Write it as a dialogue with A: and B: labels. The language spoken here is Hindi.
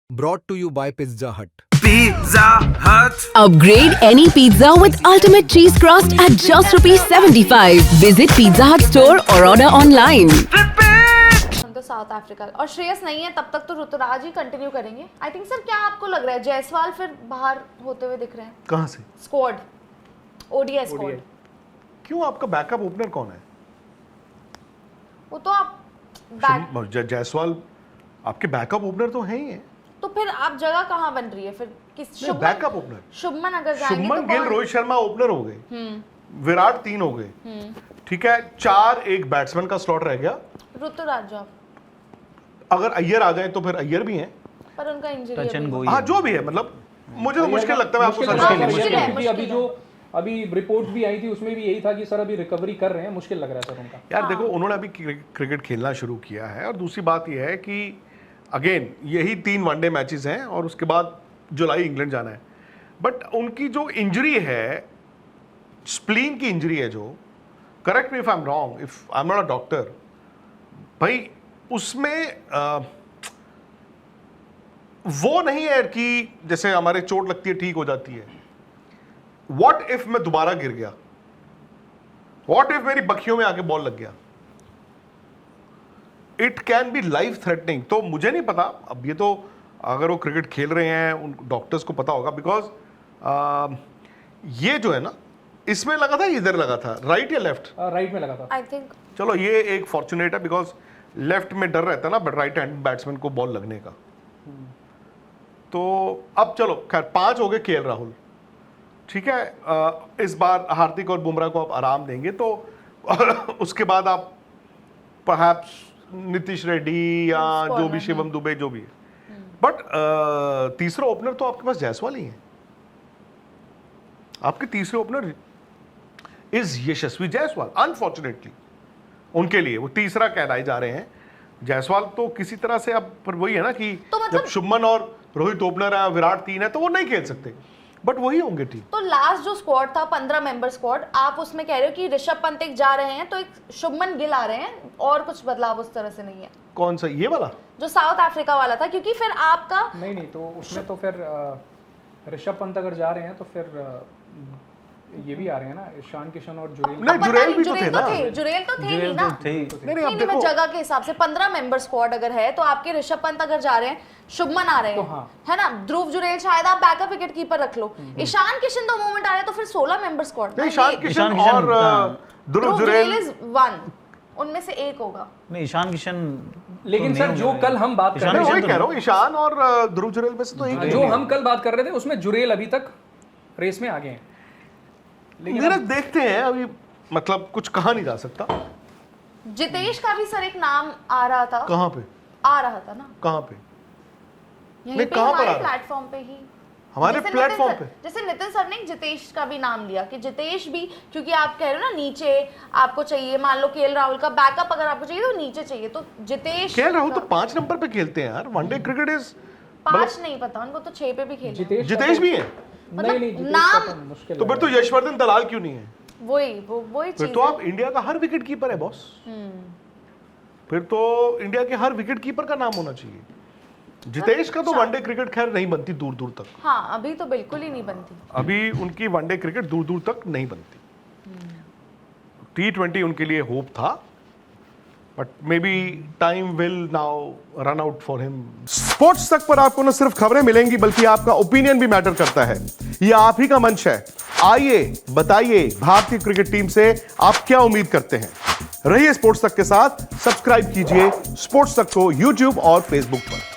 A: Brought to you by Pizza Hut.
B: Pizza Hut.
C: Upgrade any pizza with ultimate cheese crust at just ₹75. Visit Pizza Hut store or order online.
D: हम तो साउथ अफ्रीका और श्रेयस नहीं है तब तक तो ऋतुराज ही कंटिन्यू करेंगे। आई थिंक सर क्या आपको लग रहा है जायसवाल फिर बाहर होते हुए दिख रहे हैं?
E: कहाँ से?
D: Squad, ODI squad.
E: क्यों आपका बैकअप ओपनर कौन है?
D: वो तो आप
E: जायसवाल आपके बैकअप ओपनर तो हैं ही हैं।
D: तो फिर आप जगह कहाँ बन रही है फिर? किस
E: बैकअप ओपनर?
D: शुभमन अगर जाएंगे
E: शुभमन
D: तो
E: गिल, रोहित शर्मा ओपनर हो गए, विराट 3 हो गए, ठीक है, 4 एक बैट्समैन का स्लॉट रह गया।
D: ऋतुराज जो
E: अगर अय्यर आ जाए तो फिर अय्यर भी हैं,
D: पर उनका इंजरी
E: हाँ जो भी है, मतलब मुझे तो मुश्किल लगता है। आपको
D: मुश्किल है।
F: अभी जो रिपोर्ट भी आई थी उसमें भी यही था कि सर अभी रिकवरी कर रहे हैं, मुश्किल लग रहा है सर उनका।
E: यार देखो, उन्होंने अभी क्रिकेट खेलना शुरू किया है और दूसरी बात यह है कि अगेन यही 3 वनडे मैचेस हैं और उसके बाद जुलाई इंग्लैंड जाना है। बट उनकी जो इंजरी है, स्प्लीन की इंजरी है जो, correct me if I am wrong, if I am not a doctor, भाई उसमें वो नहीं है कि जैसे हमारे चोट लगती है ठीक हो जाती है। व्हाट इफ मैं दोबारा गिर गया? व्हाट इफ मेरी बखियों में आके बॉल लग गया? It can be life threatening. तो मुझे नहीं पता, अब ये तो अगर वो क्रिकेट खेल रहे हैं उन डॉक्टर्स को पता होगा, बिकॉज ये जो है ना, इसमें लगा था, इधर लगा था, राइट या लेफ्ट?
F: राइट में लगा था
D: आई थिंक।
E: चलो ये एक फॉर्चुनेट है, बिकॉज लेफ्ट में डर रहता है ना, बट राइट हैंड बैट्समैन को बॉल लगने का। तो अब चलो खैर 5 हो गए केएल राहुल, ठीक है। इस बार हार्दिक और बुमराह को आप आराम देंगे तो उसके बाद आप परहैप्स नीतीश रेड्डी या जो भी, शिवम दुबे जो भी है। बट तीसरा ओपनर तो आपके पास जायसवाल ही है। आपके तीसरे opener is Yashasvi Jaiswal. Unfortunately उनके लिए वो तीसरा कहलाए जा रहे हैं। जायसवाल तो किसी तरह से, अब पर वही है ना कि
D: तो मतलब
E: जब शुभमन और रोहित ओपनर है, विराट 3 है, तो वो नहीं खेल सकते, बट वही होंगे टीम।
D: तो लास्ट जो स्क्वाड था 15 मेंबर स्क्वाड, आप उसमें कह रहे हो कि ऋषभ पंत एक जा रहे हैं तो एक शुभमन गिल आ रहे हैं, और कुछ बदलाव उस तरह से नहीं है?
E: कौन सा? ये वाला
D: जो साउथ अफ्रीका वाला था, क्योंकि फिर आपका
F: नहीं तो उसमें तो फिर ऋषभ पंत अगर जा रहे हैं तो फिर ये भी आ रहे हैं ना, ईशान किशन और जुरेल।
E: नहीं, जुरेल भी तो थे ना।
D: जुरेल तो थे ही ना।
E: नहीं, अब
D: मैं जगह के हिसाब से 15 मेंबर स्क्वाड अगर है तो आपके ऋषभ पंत अगर जा रहे हैं, शुभमन आ रहे हैं,
F: तो हाँ।
D: है ना, ध्रुव जुरेल शायद आप बैकअप विकेट कीपर रख लो, ईशान किशन दो मूवमेंट आ रहे हैं, तो फिर 16 मेंबर स्क्वाड।
E: ईशान किशन और ध्रुव जुरेल
D: इज 1, उनमें से एक होगा।
G: नहीं, ईशान किशन।
F: लेकिन सर जो कल हम बात कर रहे
E: मैं वही
F: थे,
E: कह रहा हूँ, ईशान और ध्रुव जुरेल में से तो एक।
F: जो हम कल बात कर रहे थे उसमें जुरेल अभी तक रेस में आगे हैं,
E: लेकिन देखते हैं अभी, मतलब कुछ कहा नहीं जा सकता।
D: जितेश का भी सर एक नाम आ रहा था।
E: कहाँ पे
D: आ रहा था ना?
E: कहाँ पे?
D: यहीं पे हमारे प्लेटफॉर्म पे ही,
E: हमारे प्लेटफॉर्म पे।
D: जैसे नितिन सर ने जितेश का भी नाम लिया कि जितेश भी, क्योंकि आप कह रहे हो ना नीचे आपको चाहिए, मान लो केएल राहुल का बैकअप अगर आपको चाहिए तो नीचे चाहिए, तो जितेश।
E: केएल राहुल तो 5 नंबर पे खेलते हैं यार। वनडे क्रिकेट इज
D: 5 नहीं पता उनको, तो 6 पे भी खेलते हैं।
E: जितेश भी है?
F: नहीं
D: नाम
F: मुश्किल।
E: तो फिर तो यशवर्धन दलाल क्यों नहीं है?
D: वही
E: फिर तो आप इंडिया का हर विकेट कीपर है बॉस। फिर तो इंडिया के हर विकेट कीपर का नाम होना चाहिए। जितेश का तो वनडे क्रिकेट खैर नहीं बनती दूर दूर तक।
D: हाँ, अभी तो बिल्कुल ही नहीं बनती।
E: अभी उनकी वनडे क्रिकेट दूर दूर तक नहीं बनती। T20 उनके लिए होप था, but may be time will now run out for him. Sports तक पर आपको न सिर्फ खबरें मिलेंगी, बल्कि आपका ओपिनियन भी मैटर करता है। ये आप ही का मंच है। आइए बताइए, भारतीय क्रिकेट टीम से आप क्या उम्मीद करते हैं? रहिए स्पोर्ट्स तक के साथ। सब्सक्राइब कीजिए स्पोर्ट्स तक को YouTube और Facebook पर।